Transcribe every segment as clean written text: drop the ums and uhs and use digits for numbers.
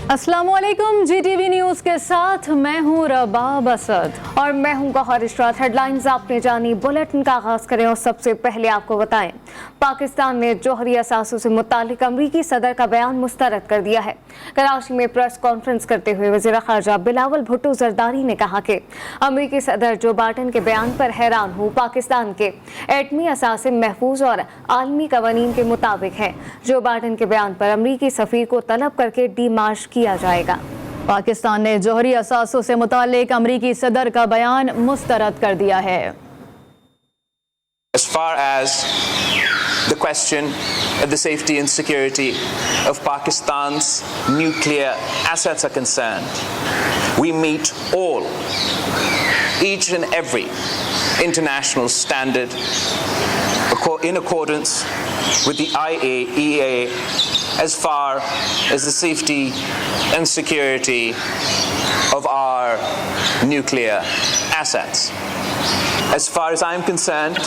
अस्सलाम वालेकुम, GTV news के साथ मैं हूँ रबाब असद और मैं हूँ गौहर इशरात। हेडलाइंस आपने जानी, बुलेटिन का आगाज़ करें और सबसे पहले आपको बताएं, पाकिस्तान ने जौहरी असासों से मुतालिक अमरीकी सदर का बयान मुस्तरद कर दिया है। कराची में प्रेस कॉन्फ्रेंस करते हुए वज़ीर ख़ारजा बिलावल भुट्टो ज़रदारी ने कहा कि अमरीकी सदर जो बाइडन के बयान पर हैरान हूँ। पाकिस्तान के एटमी असासे महफूज और आलमी कवानीन के मुताबिक है। जो बाइडन के बयान पर अमरीकी सफ़ीर को तलब करके डीमार्श किया जाएगा। पाकिस्तान ने जौहरी असासों से मुतालिक अमरीकी सदर का बयान मुस्तरद कर दिया है। As far as the question of the safety and security of Pakistan's nuclear assets are concerned, we meet each and every international standard in accordance with the IAEA as far as the safety and security of our nuclear assets. As far as I'm concerned,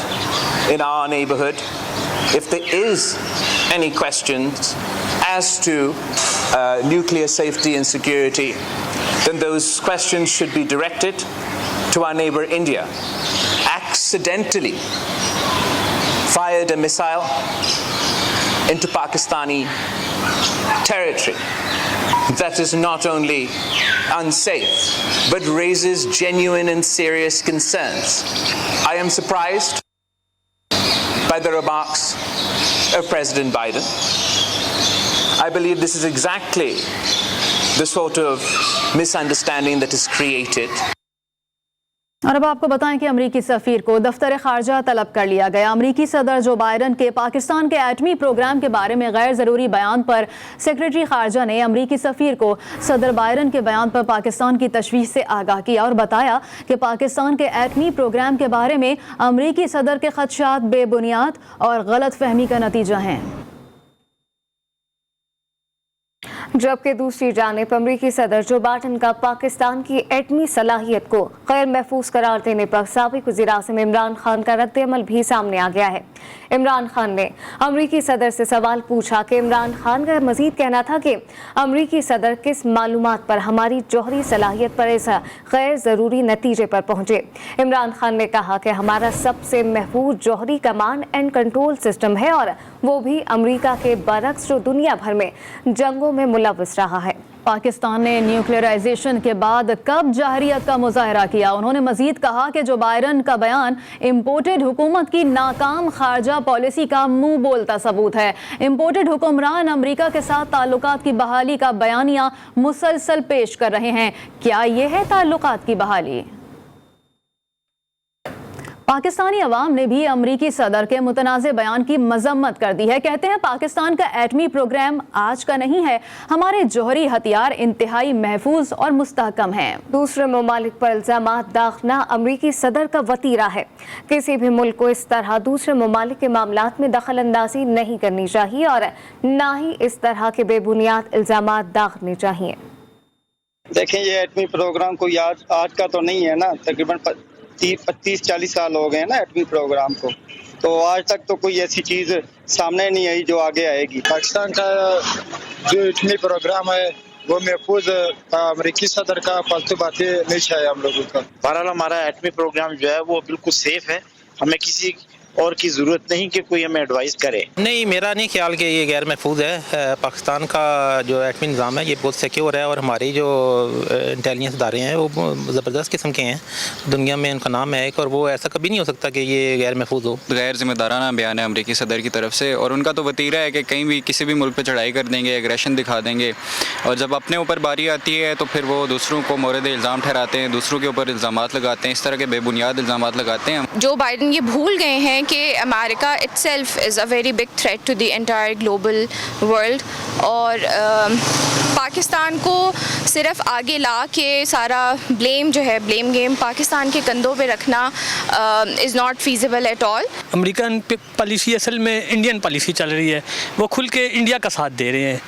in our neighborhood, if there is any questions as to nuclear safety and security, then those questions should be directed to our neighbor India. Accidentally fired a missile into Pakistani territory. That is not only unsafe, but raises genuine and serious concerns. I am surprised by the remarks of President Biden. I believe this is exactly the sort of misunderstanding that is created. और अब आपको बताएं कि अमरीकी सफ़ीर को दफ्तर ख़ारजा तलब कर लिया गया। अमरीकी सदर जो बाइडन के पाकिस्तान के एटमी प्रोग्राम के बारे में गैर ज़रूरी बयान पर सेक्रेटरी ख़ारजा ने अमरीकी सफ़ीर को सदर बाइडन के बयान पर पाकिस्तान की तशवीश से आगाह किया और बताया कि पाकिस्तान के एटमी प्रोग्राम के बारे में अमरीकी सदर के ख़दशात बेबुनियाद और गलत फहमी का नतीजा हैं। जबकि दूसरी जानिब अमरीकी सदर जो बाइडन का पाकिस्तान की एटमी सलाहियत को गैर महफूज करार देने पर साबिक़ वज़ीर-ए-आज़म इमरान खान का रद्द-ए-अमल भी सामने आ गया है। इमरान खान ने अमरीकी सदर से सवाल पूछा कि इमरान खान का मज़ीद कहना था कि अमरीकी सदर किस मालूमात पर हमारी जौहरी सलाहियत पर इस गैर ज़रूरी नतीजे पर पहुँचे। इमरान खान ने कहा कि हमारा सबसे महफूज जौहरी कमांड एंड कंट्रोल सिस्टम है और वो भी अमरीका के बरक्स जो दुनिया भर में जंगों में मुलव्वस रहा है। पाकिस्तान ने न्यूक्लियराइजेशन के बाद कब जहरियत का मुजाहरा किया। उन्होंने मजीद कहा कि जो बाइडन का बयान इम्पोर्टेड हुकूमत की नाकाम खारजा पॉलिसी का मुंह बोलता सबूत है। इम्पोर्टेड हुक्मरान अमरीका के साथ ताल्लुकात की बहाली का बयानिया मुसलसल पेश कर रहे हैं। क्या ये है ताल्लुकात की बहाली? पाकिस्तानी अवाम ने भी अमरीकी सदर के मुतनाज़े बयान की मजम्मत कर दी है। कहते हैं पाकिस्तान का एटमी प्रोग्राम आज का नहीं है, हमारे जौहरी हथियार इंतहाई महफूज और मुस्तहकम हैं। दूसरे ममालिक पर इल्ज़ामात दागना अमरीकी सदर का वतीरा है। किसी भी मुल्क को इस तरह दूसरे ममालिक के मामलात में दखल अंदाजी नहीं करनी चाहिए और ना ही इस तरह के बेबुनियाद इल्ज़ामात दागने चाहिए। देखें, ये एटमी प्रोग्राम कोई आज का तो नहीं है ना, तकरीबन 30-40 साल हो गए हैं ना एटमी प्रोग्राम को, तो आज तक तो कोई ऐसी चीज़ सामने नहीं आई जो आगे आएगी। पाकिस्तान का जो एटमी प्रोग्राम है वो महफूज अमरीकी सदर का फालतू बातें नहीं चाहिए हम लोगों का। बहरहाल हमारा एटमी प्रोग्राम जो है वो बिल्कुल सेफ है, हमें किसी और की ज़रूरत नहीं कि कोई हमें एडवाइस करे। नहीं, मेरा नहीं ख्याल कि ये गैर महफूज है। पाकिस्तान का जो एटमी निज़ाम है ये बहुत सिक्योर है और हमारी जो इंटेलिजेंस इदारे हैं वो ज़बरदस्त किस्म के हैं, दुनिया में उनका नाम है एक, और वो ऐसा कभी नहीं हो सकता कि ये गैर महफूज हो। गैर जिम्मेदाराना बयान है अमरीकी सदर की तरफ से और उनका तो वतीरा है कि कहीं भी किसी भी मुल्क पर चढ़ाई कर देंगे, एग्रेशन दिखा देंगे, और जब अपने ऊपर बारी आती है तो फिर वो दूसरों को मोरद इल्ज़ाम ठहराते हैं, दूसरों के ऊपर इल्ज़ामात लगाते हैं, इस तरह के बेबुनियाद इल्ज़ामात लगाते हैं। जो बाइडन ये भूल गए हैं कि America itself is a very big threat to the entire global world, और पाकिस्तान को सिर्फ आगे ला के सारा ब्लेम जो है, ब्लेम गेम पाकिस्तान के कंधों पे रखना is not feasible at all. American policy असल में इंडियन पॉलिसी चल रही है, वो खुल के इंडिया का साथ दे रहे हैं।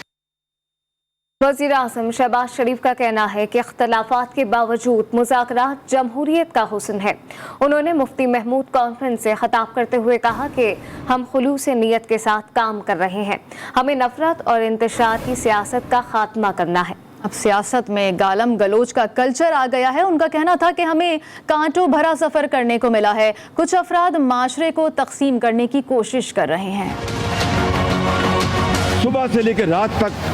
वज़ीर-ए-आज़म शहबाज शरीफ का कहना है कि इख्तलाफात के बावजूद मुज़ाकरात जमहूरियत का हुस्न है। उन्होंने मुफ्ती महमूद कॉन्फ्रेंस से खिताब करते हुए कहा कि हम खुलूस नियत के साथ काम कर रहे हैं, हमें नफरत और इंतशार की सियासत का खात्मा करना है। اب سیاست میں گالم گلوچ کا کلچر آ گیا ہے. ان کا کہنا تھا کہ ہمیں کانٹوں بھرا سفر کرنے کو ملا ہے. کچھ افراد معاشرے کو تقسیم کرنے کی کوشش کر رہے ہیں. صبح سے لے کے رات تک،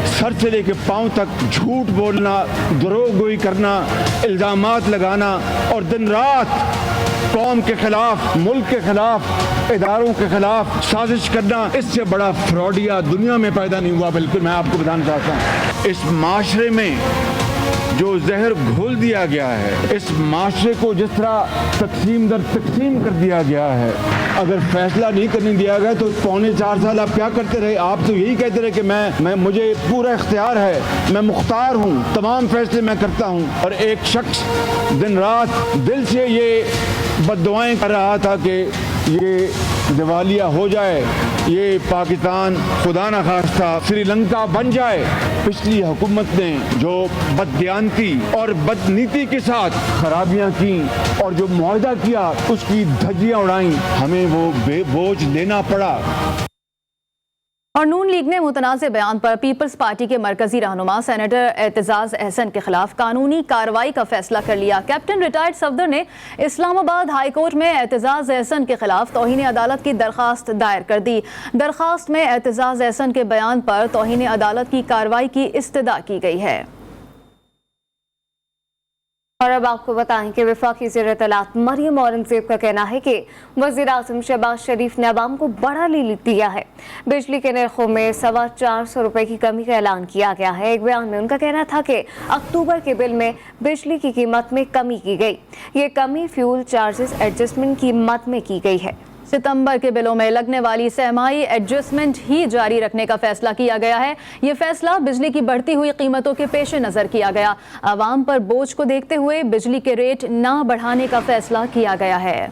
سر سے لے کے پاؤں تک جھوٹ بولنا، دروغ گوئی کرنا، الزامات لگانا اور دن رات قوم کے خلاف، ملک کے خلاف، اداروں کے خلاف سازش کرنا، اس سے بڑا فراڈیا دنیا میں پیدا نہیں ہوا. بالکل میں آپ کو بتانا چاہتا ہوں، اس معاشرے میں جو زہر گھول دیا گیا ہے، اس معاشرے کو جس طرح تقسیم در تقسیم کر دیا گیا ہے، اگر فیصلہ نہیں کرنے دیا گیا تو 4.25 سال آپ کیا کرتے رہے؟ آپ تو یہی کہتے رہے کہ میں مجھے پورا اختیار ہے، میں مختار ہوں، تمام فیصلے میں کرتا ہوں. اور ایک شخص دن رات دل سے یہ بددعائیں کر رہا تھا کہ یہ دیوالیہ ہو جائے، یہ پاکستان خدا نخواستہ سری لنکا بن جائے. پچھلی حکومت نے جو بددیانتی اور بدنیتی کے ساتھ خرابیاں کی اور جو معاہدہ کیا اس کی دھجیاں اڑائیں، ہمیں وہ بوجھ لینا پڑا. اور نون لیگ نے متنازع بیان پر پیپلز پارٹی کے مرکزی رہنما سینیٹر اعتزاز احسن کے خلاف قانونی کارروائی کا فیصلہ کر لیا. کیپٹن ریٹائرڈ صفدر نے اسلام آباد ہائی کورٹ میں اعتزاز احسن کے خلاف توہین عدالت کی درخواست دائر کر دی. درخواست میں اعتزاز احسن کے بیان پر توہین عدالت کی کارروائی کی استدعا کی گئی ہے. اور اب آپ کو بتائیں کہ وفاقی زیر اطلاعات مریم اورنگزیب کا کہنا ہے کہ وزیر اعظم شہباز شریف نے عوام کو بڑا لیلیٹ دیا ہے. بجلی کے نرخوں میں 425 روپے کی کمی کا اعلان کیا گیا ہے. ایک بیان میں ان کا کہنا تھا کہ اکتوبر کے بل میں بجلی کی قیمت میں کمی کی گئی. یہ کمی فیول چارجز ایڈجسٹمنٹ کی مد میں کی گئی ہے. ستمبر کے بلوں میں لگنے والی سہمائی ایڈجسٹمنٹ ہی جاری رکھنے کا فیصلہ کیا گیا ہے. یہ فیصلہ بجلی کی بڑھتی ہوئی قیمتوں کے پیش نظر کیا گیا. عوام پر بوجھ کو دیکھتے ہوئے بجلی کے ریٹ نہ بڑھانے کا فیصلہ کیا گیا ہے.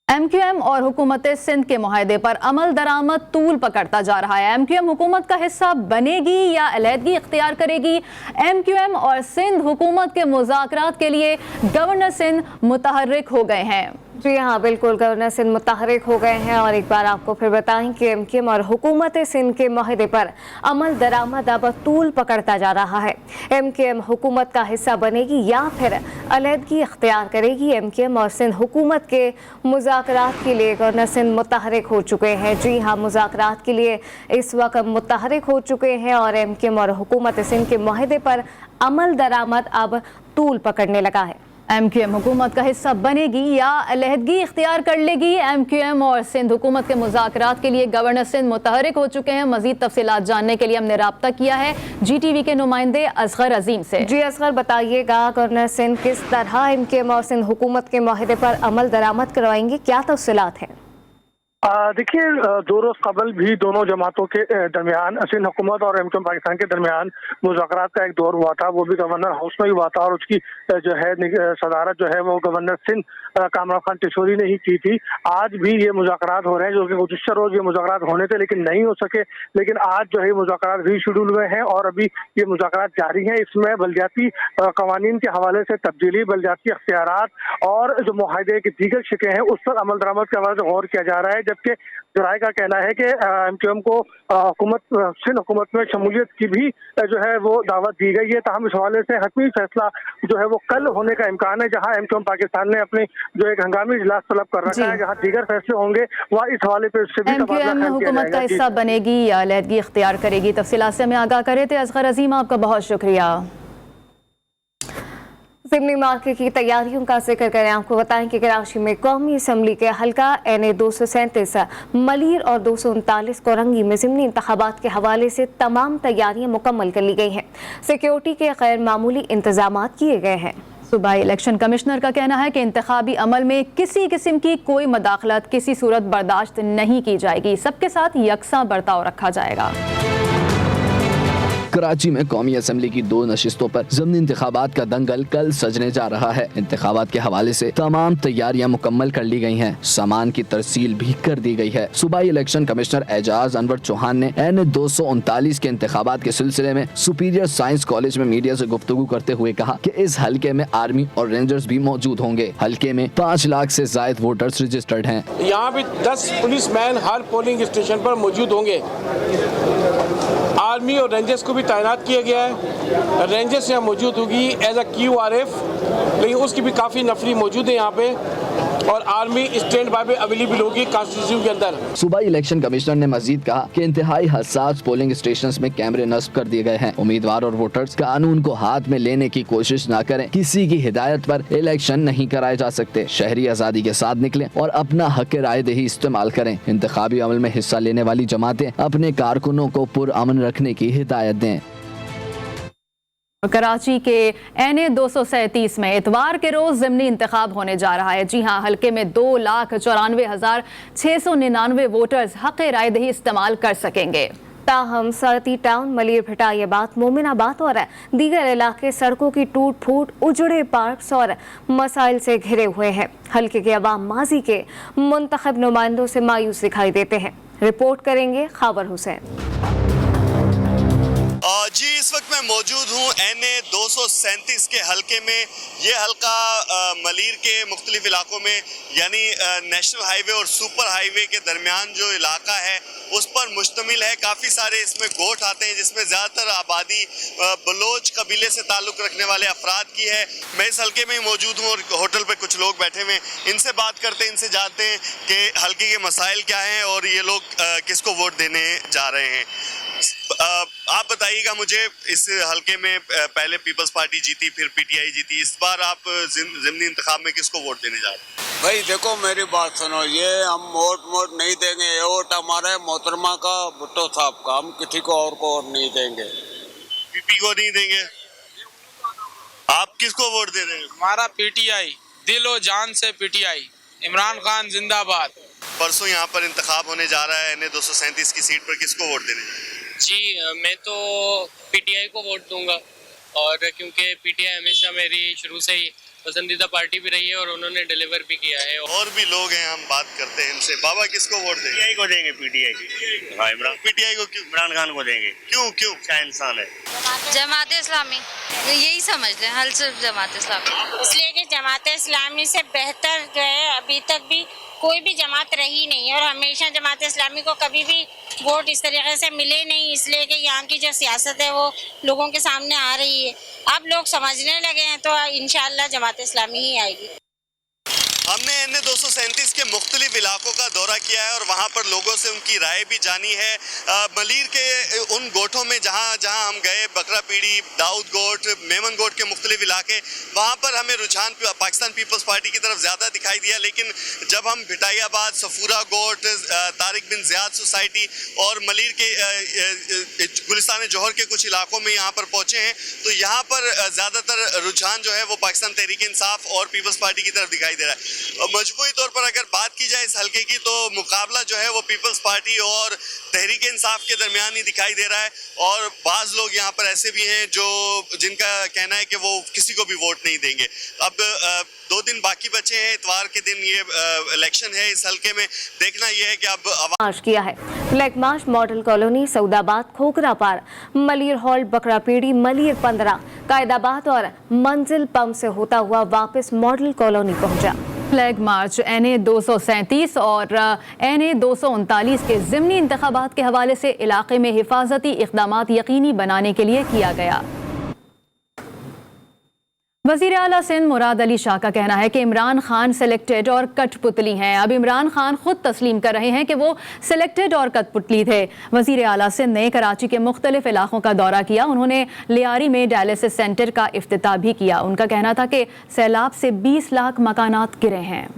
ایم کیو ایم اور حکومت سندھ کے معاہدے پر عمل درآمد طول پکڑتا جا رہا ہے. ایم کیو ایم حکومت کا حصہ بنے گی یا علیحدگی اختیار کرے گی؟ ایم کیو ایم اور سندھ حکومت کے مذاکرات کے لیے گورنر سندھ متحرک ہو گئے ہیں. جی ہاں بالکل، گورنر سندھ متحرک ہو گئے ہیں. اور ایک بار آپ کو پھر بتائیں کہ ایم کیو ایم اور حکومت سندھ کے معاہدے پر عمل درآمد اب طول پکڑتا جا رہا ہے. ایم کیو ایم حکومت کا حصہ بنے گی یا پھر علیحدگی اختیار کرے گی؟ ایم کیو ایم اور سندھ حکومت کے مذاکرات کے لیے گورنر سندھ متحرک ہو چکے ہیں. جی ہاں، مذاکرات کے لیے اس وقت متحرک ہو چکے ہیں اور ایم کیو ایم اور حکومت سندھ کے معاہدے پر عمل درآمد اب طول پکڑنے لگا ہے. ایم کیو ایم حکومت کا حصہ بنے گی یا علیحدگی اختیار کر لے گی؟ ایم کیو ایم اور سندھ حکومت کے مذاکرات کے لیے گورنر سندھ متحرک ہو چکے ہیں. مزید تفصیلات جاننے کے لیے ہم نے رابطہ کیا ہے جی ٹی وی کے نمائندے اصغر عظیم سے. جی اصغر، بتائیے گا گورنر سندھ کس طرح ایم کیو ایم اور سندھ حکومت کے معاہدے پر عمل درآمد کروائیں گے؟ کیا تفصیلات ہیں؟ دیکھیے، 2 روز قبل بھی دونوں جماعتوں کے درمیان سندھ حکومت اور ایم کیو ایم پاکستان کے درمیان مذاکرات کا ایک دور ہوا تھا. وہ بھی گورنر ہاؤس میں ہی ہوا تھا اور اس کی جو ہے صدارت جو ہے وہ گورنر سندھ کامران خان ٹیشوری نے ہی کی تھی. آج بھی یہ مذاکرات ہو رہے ہیں، جو کہ گزشتہ روز یہ مذاکرات ہونے تھے لیکن نہیں ہو سکے. لیکن آج جو ہے مذاکرات ری شیڈول ہوئے ہیں اور ابھی یہ مذاکرات جاری ہیں. اس میں بلدیاتی قوانین کے حوالے سے تبدیلی، بلدیاتی اختیارات اور جو معاہدے کی دیگر شکیں ہیں اس پر عمل درآمد کے حوالے سے غور کیا جا رہا ہے. جبکہ ذرائع کا کہنا ہے کہ ایم کیو ایم کو سندھ حکومت میں شمولیت کی بھی جو ہے وہ دعوت دی گئی ہے. تاہم اس حوالے سے حتمی فیصلہ جو ہے وہ کل ہونے کا امکان ہے. جہاں ایم کیو ایم پاکستان نے اپنی جو ایک ہنگامی اجلاس طلب کر رکھا ہے، جہاں دیگر فیصلے ہوں گے وہاں اس حوالے پہ سے بھی ایم کیو ایم حکومت کا حصہ بنے گی یا علیحدگی اختیار کرے گی؟ تفصیلات سے ہمیں آگاہ کرے تھے اصغر عظیم، آپ کا بہت شکریہ. ضمنی مارکے کی تیاریوں کا ذکر کریں. آپ کو بتائیں کہ کراچی میں قومی اسمبلی کے حلقہ این 237 ملیر اور 239 کورنگی میں ضمنی انتخابات کے حوالے سے تمام تیاریاں مکمل کر لی گئی ہیں. سیکیورٹی کے غیر معمولی انتظامات کیے گئے ہیں. صوبائی الیکشن کمشنر کا کہنا ہے کہ انتخابی عمل میں کسی قسم کی کوئی مداخلت کسی صورت برداشت نہیں کی جائے گی. سب کے ساتھ یکساں برتاؤ رکھا جائے گا. کراچی میں قومی اسمبلی کی 2 نشستوں پر ضمنی انتخابات کا دنگل کل سجنے جا رہا ہے. انتخابات کے حوالے سے تمام تیاریاں مکمل کر لی گئی ہیں. سامان کی ترسیل بھی کر دی گئی ہے. صوبائی الیکشن کمشنر اعجاز انور چوہان نے این 239 کے انتخابات کے سلسلے میں سپیریئر سائنس کالج میں میڈیا سے گفتگو کرتے ہوئے کہا کہ اس حلقے میں آرمی اور رینجرز بھی موجود ہوں گے. حلقے میں 5 لاکھ سے زائد ووٹرز رجسٹرڈ ہیں. یہاں بھی 10 پولیس مین ہر پولنگ اسٹیشن پر موجود ہوں گے. आर्मी और रेंजर्स को भी तैनात किया गया है। रेंजर्स यहाँ मौजूद होगी एज अ QRF, लेकिन उसकी भी काफ़ी नफरी मौजूद है यहाँ पे, और आर्मी स्टैंड बाय पे अवेलेबल होगी कॉन्स्टिट्यूशन के अंदर। सूबाई इलेक्शन कमिश्नर ने मजीद कहा कि इंतहाई हसास पोलिंग स्टेशंस में कैमरे नस्ब कर दिए गए हैं। उम्मीदवार और वोटर्स कानून को हाथ में लेने की कोशिश न करें। किसी की हिदायत पर इलेक्शन नहीं कराए जा सकते। शहरी आज़ादी के साथ निकलें और अपना हक राय दही इस्तेमाल करें। इंतखाबी अमल में हिस्सा लेने वाली जमातें अपने कारकुनों को पुरअमन रखने की हिदायत दें। कराची के NA 237 में इतवार के रोज ज़िमनी इंतखाब होने जा रहा है। जी हां, हल्के में 2,94,699 वोटर्स हक़ राय दही इस्तेमाल कर सकेंगे। ताहम सरती टाउन, मलिर भटाइयाबाद, मोमिनाबाद और दीगर इलाके सड़कों की टूट फूट, उजड़े पार्क्स और मसाइल से घिरे हुए हैं। हल्के के अवाम माजी के मुंतखब नुमाइंदों से मायूस दिखाई देते हैं। रिपोर्ट करेंगे खावर हुसैन। जी, इस वक्त मैं मौजूद हूँ NA 237 के हलके में। ये हलका मलीर के मुख्तलिफ इलाकों में, यानी नेशनल हाईवे और सुपर हाईवे के दरमियान जो इलाका है उस पर मुश्तमिल है। काफ़ी सारे इसमें गोठ आते हैं, जिसमें ज़्यादातर आबादी बलोच कबीले से ताल्लुक़ रखने वाले अफराद की है। मैं इस हलके में ही मौजूद हूँ और होटल पे कुछ लोग बैठे हुए हैं। इनसे बात करते हैं, इनसे जानते हैं कि हलके के मसाइल क्या हैं और ये लोग किसको वोट देने जा रहे हैं। आप बताइएगा मुझे, इस हलके में पहले पीपल्स पार्टी जीती, फिर PTI जीती, इस बार आप ज़िमनी इंतखाब में किसको वोट देने जा रहे हैं? भाई देखो, मेरी बात सुनो, ये हम वोट नहीं देंगे। ये वोट हमारे मोहतरमा का, भुट्टो साहब का, हम किसी को और को वोट नहीं देंगे। PP को नहीं देंगे? आप किसको वोट दे रहे हैं? हमारा PTI, दिलो जान से PTI, इमरान खान जिंदाबाद। परसों यहाँ पर इंतखाब होने जा रहा है NA 237 की सीट पर, किसको वोट देने? जी, मैं तो PTI को वोट दूंगा, और क्योंकि PTI हमेशा मेरी शुरू से ही पसंदीदा पार्टी भी रही है और उन्होंने डिलीवर भी किया है। और भी लोग हैं, हम बात करते हैं इनसे। बाबा, किसको वोट देंगे? PTI को देंगे। PTI हाँ, PTI को क्यों? इमरान खान को देंगे। क्यों? अच्छा इंसान है। जमात इस्लामी, यही समझ लें, हल सिर्फ जमात इस्लामी। इसलिए कि जमात इस्लामी से बेहतर जो है अभी तक भी कोई भी जमात रही नहीं, और हमेशा जमात इस्लामी को कभी भी वोट इस तरीके से मिले नहीं, इसलिए कि यहाँ की जो सियासत है वो लोगों के सामने आ रही है। अब लोग समझने लगे हैं, तो इंशाअल्लाह जमात इस्लामी ही आएगी। हमने NA 237 के मुख्तलिफ इलाकों का दौरा किया है और वहाँ पर लोगों से उनकी राय भी जानी है। मलीर के उन गोठों में जहाँ जहाँ हम गए, बकरा पीड़ी, दाऊद गोठ, मेमन गोठ के मुख्तलिफ इलाके, वहाँ पर हमें रुझान पाकिस्तान पीपल्स पार्टी की तरफ ज़्यादा दिखाई दिया। लेकिन जब हम भिटाइयाबाद, सफूरा गोठ, तारिक बिन ज़ियाद सोसाइटी और मलीर के गुलिस्तान जौहर के कुछ इलाकों में यहाँ पर पहुँचे हैं, तो यहाँ पर ज़्यादातर रुझान जो है वो पाकिस्तान तहरीक इंसाफ और पीपल्स पार्टी की तरफ दिखाई दे रहा है। मजमूई तौर पर अगर बात की जाए इस हलके की, तो मुकाबला जो है वो पीपल्स पार्टी और तहरीक इंसाफ के दरमियान ही दिखाई दे रहा है। और बाज़ लोग यहाँ पर ऐसे भी हैं जो जिनका कहना है कि वो किसी को भी वोट नहीं देंगे। अब 2 दिन बाकी बचे हैं, इतवार के दिन ये इलेक्शन है इस हलके में। देखना यह है कि अब मार्च किया है। Flag march Model Colony, Saudabad, Khokhrapar, Malir halt, Bakra Piri, Malir 15, Qaidabad और मंजिल पंप से होता हुआ वापस मॉडल कॉलोनी पहुंचा। फ्लैग मार्च NA 237 और NA 239 के ज़िमनी इंतखाबात के हवाले से इलाके में हिफाजती इक़दामात यकीनी बनाने के लिए किया गया। वज़ीर आला सिंध मुराद अली शाह का कहना है कि इमरान खान सिलेक्टेड और कठपुतली हैं। अब इमरान खान खुद तस्लीम कर रहे हैं कि वो सिलेक्टेड और कठपुतली थे। वज़ीर आला सिंध ने कराची के मुख्तलिफ इलाकों का दौरा किया। उन्होंने लियारी में डायलिसिस सेंटर का इफ्तिताह भी किया। उनका कहना था कि सैलाब से 20 लाख मकानात गिरे हैं।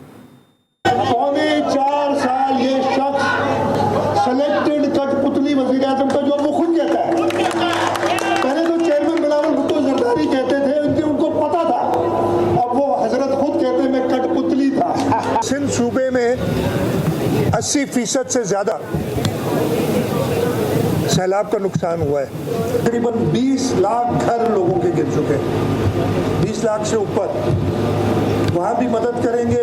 4 साल ये शख्स सिलेक्टेड कठपुतली वज़ीर आज़म का जो वो खुद कहता है। पहले तो चेयरमैन बिलावल भुट्टो जरदारी कहते थे, उनको पता था, अब वो हजरत खुद कहते मैं कठपुतली था। सिंध सूबे में 80% से ज्यादा सैलाब का नुकसान हुआ है। तकरीबन 20 लाख घर लोगों के गिर चुके हैं, 20 लाख से ऊपर। वहाँ भी मदद करेंगे।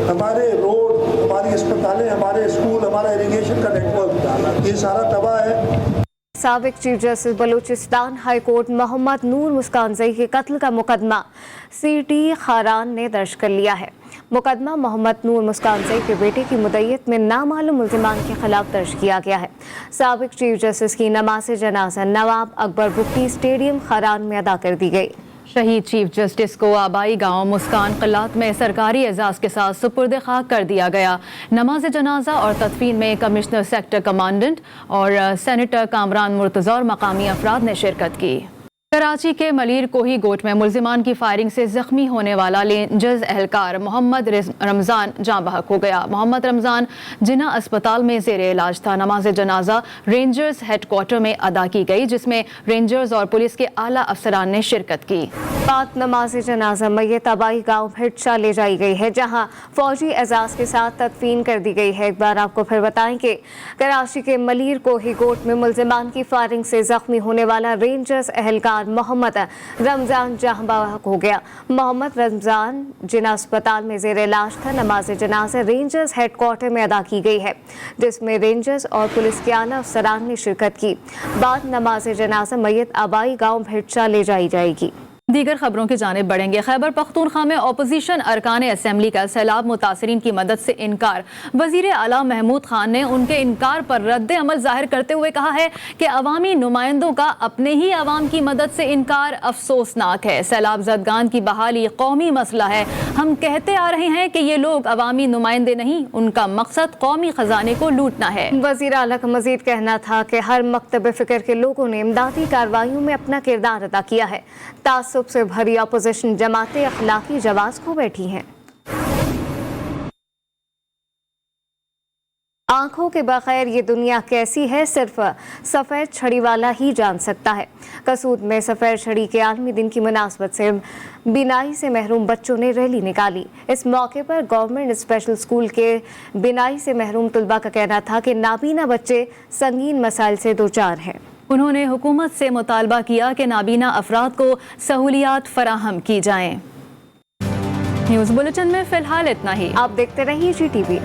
हमारे रोड, हमारी अस्पतालें, हमारे स्कूल, हमारा इरिगेशन का नेटवर्क, ये सारा तबाह है। साबिक chief justice Balochistan High Court Mohammad Noor Muskanzai के कत्ल का मुकदमा CT खारान ने दर्ज कर लिया है। मुकदमा मोहम्मद नूर मुस्कान सईद के बेटे की मुद्दईयत में नामालूम मुल्जिमान के खिलाफ दर्ज किया गया है। साबिक चीफ जस्टिस की नमाज जनाजा नवाब अकबर बुक्की स्टेडियम खरान में अदा कर दी गई। शहीद चीफ जस्टिस को आबाई गांव मुस्कान क़िलात में सरकारी एजाज़ के साथ सुपुर्द खाक कर दिया गया। नमाज जनाजा और तदफीन में कमिश्नर सेक्टर कमांडेंट और सेनेटर कामरान मुर्तज़ा और मकामी अफराद ने शिरकत की। कराची के मलीर कोही गोट में मुल्जिमान की फायरिंग से जख्मी होने वाला रेंजर्स एहलकार मोहम्मद रमज़ान जाँ बहक हो गया। मोहम्मद रमज़ान जिन्ना अस्पताल में ज़ेरे इलाज था। नमाज जनाजा रेंजर्स हेडक्वार्टर में अदा की गई, जिसमें रेंजर्स और पुलिस के आला अफसरान ने शिरकत की। बाद नमाज जनाजा मैयत आबाई गाँव भिटशा ले जाई गई है, जहाँ फौजी एजाज के साथ तदफीन कर दी गई है। एक बार आपको फिर बताएं कि कराची के मलीर कोही गोट में मुल्जिमान की फायरिंग से जख्मी होने वाला रेंजर्स एहलकार मोहम्मद रमज़ान जहाँ बहक हो गया। मोहम्मद रमज़ान जिन्ना अस्पताल में ज़ेर इलाज था। नमाज जनाजा रेंजर्स हेडक्वार्टर में अदा की गई है, जिसमें रेंजर्स और पुलिस के आला अफसरान ने शिरकत की। बाद नमाज जनाजा मैयत आबाई गाँव भिटशा ले जाई जाएगी। दीगर खबरों की जानिब बढ़ेंगे। खैबर पख्तूनख्वा में अपोजिशन अरकान असम्बली का सैलाब मुतासरीन की मदद से इनकार। वज़ीर आला महमूद खान ने उनके इनकार पर रद्द अमल जाहिर करते हुए कहा है कि अवामी नुमाइंदों का अपने ही अवाम की मदद से इनकार अफसोसनाक है। सैलाब ज़दगान की बहाली कौमी मसला है। हम कहते आ रहे हैं कि ये लोग अवामी नुमाइंदे नहीं, उनका मकसद कौमी खजाने को लूटना है। वज़ीर आला का मजीद कहना था कि हर मकतब फ़िक्र के लोगों ने इमदादी कार्रवाइयों में अपना किरदार अदा किया है। तासुब से भरी अपोजिशन जमातें अखलाकी जवाज़ को बैठी हैं। आंखों के बगैर ये दुनिया कैसी है सिर्फ सफ़ेद छड़ी वाला ही जान सकता है। कसूद में सफ़ेद छड़ी के आलमी दिन की मुनासबत से बिनाई से महरूम बच्चों ने रैली निकाली। इस मौके पर गवर्नमेंट स्पेशल स्कूल के बिनाई से महरूम तलबा का कहना था कि नाबीना बच्चे संगीन मसाइल से दो चार हैं। उन्होंने हुकूमत से मुतालबा किया कि नाबीना अफराद को सहूलियात फराहम की जाएं। न्यूज़ बुलेटिन में फ़िलहाल इतना ही। आप देखते रहिए GTV।